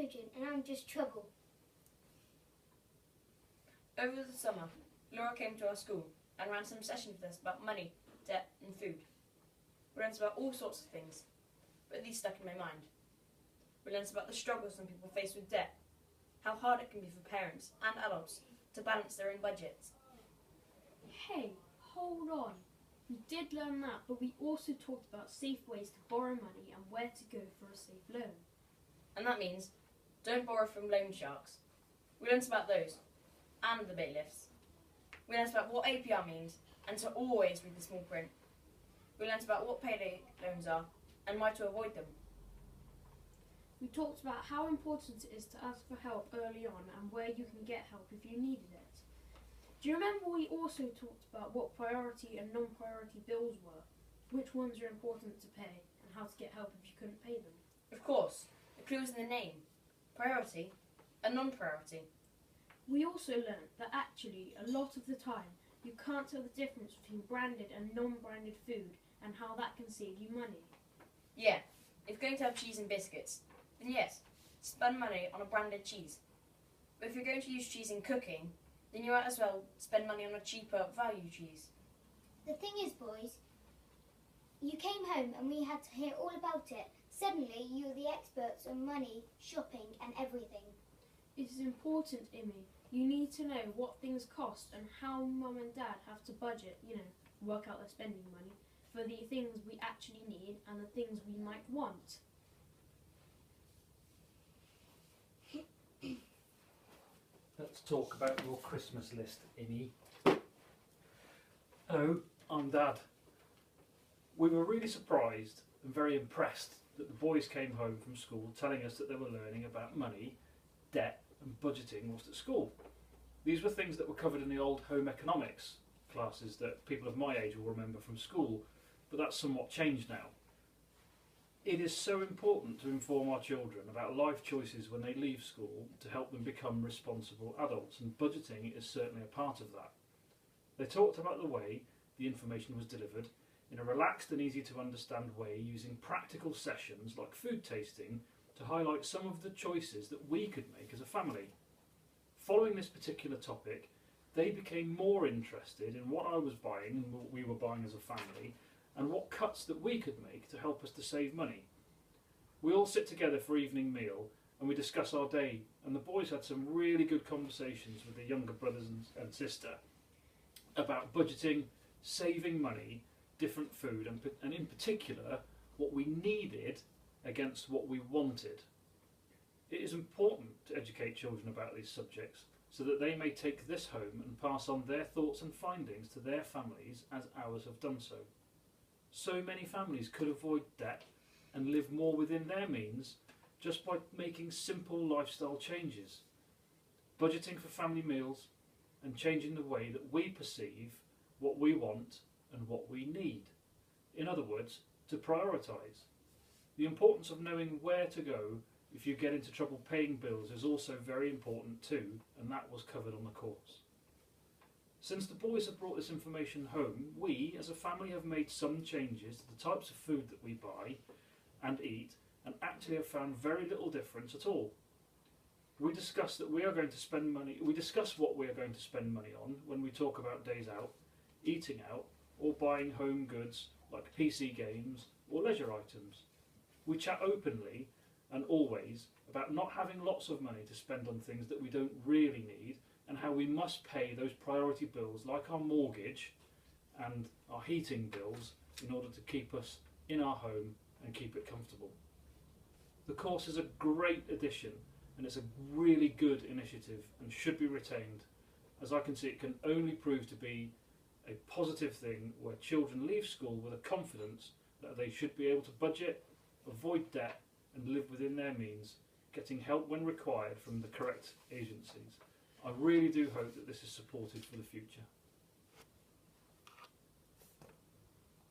urgent and I'm just trouble. Over the summer, Laura came to our school and ran some sessions with us about money, debt and food. We learned about all sorts of things, but these stuck in my mind. We learned about the struggles some people face with debt, how hard it can be for parents and adults to balance their own budgets. Hey, hold on. We did learn that, but we also talked about safe ways to borrow money and where to go for a safe loan. And that means, don't borrow from loan sharks. We learned about those, and the bailiffs. We learned about what APR means, and to always read the small print. We learned about what payday loans are, and why to avoid them. We talked about how important it is to ask for help early on and where you can get help if you needed it. Do you remember we also talked about what priority and non-priority bills were, which ones are important to pay, and how to get help if you couldn't pay them? Of course, the clue is in the name. Priority and non-priority. We also learned that actually, a lot of the time, you can't tell the difference between branded and non-branded food and how that can save you money. Yeah, if you're going to have cheese and biscuits, then yes, spend money on a branded cheese. But if you're going to use cheese in cooking, then you might as well spend money on a cheaper value cheese. The thing is, boys, you came home and we had to hear all about it. Suddenly you were the experts on money, shopping and everything. It is important, Imi. You need to know what things cost and how Mum and Dad have to budget, work out their spending money for the things we actually need and the things we might want. Let's talk about your Christmas list, Imi. Hello, I'm Dad. We were really surprised and very impressed that the boys came home from school telling us that they were learning about money, debt and budgeting whilst at school. These were things that were covered in the old home economics classes that people of my age will remember from school, but that's somewhat changed now. It is so important to inform our children about life choices when they leave school to help them become responsible adults, and budgeting is certainly a part of that. They talked about the way the information was delivered in a relaxed and easy to understand way, using practical sessions like food tasting to highlight some of the choices that we could make as a family. Following this particular topic, they became more interested in what I was buying and what we were buying as a family, and what cuts that we could make to help us to save money. We all sit together for evening meal and we discuss our day, and the boys had some really good conversations with their younger brothers and sister about budgeting, saving money, different food, and in particular what we needed against what we wanted. It is important to educate children about these subjects so that they may take this home and pass on their thoughts and findings to their families as ours have done so. So many families could avoid debt and live more within their means just by making simple lifestyle changes. Budgeting for family meals and changing the way that we perceive what we want and what we need. In other words, to prioritise. The importance of knowing where to go if you get into trouble paying bills is also very important too, and that was covered on the course. Since the boys have brought this information home, we as a family have made some changes to the types of food that we buy and eat, and actually have found very little difference at all. We discuss that we are going to spend money, we discuss what we are going to spend money on when we talk about days out, eating out, or buying home goods like PC games or leisure items. We chat openly and always about not having lots of money to spend on things that we don't really need, and how we must pay those priority bills like our mortgage and our heating bills in order to keep us in our home and keep it comfortable. The course is a great addition and it's a really good initiative and should be retained, as I can see it can only prove to be a positive thing where children leave school with a confidence that they should be able to budget, avoid debt and live within their means, getting help when required from the correct agencies. I really do hope that this is supported for the future.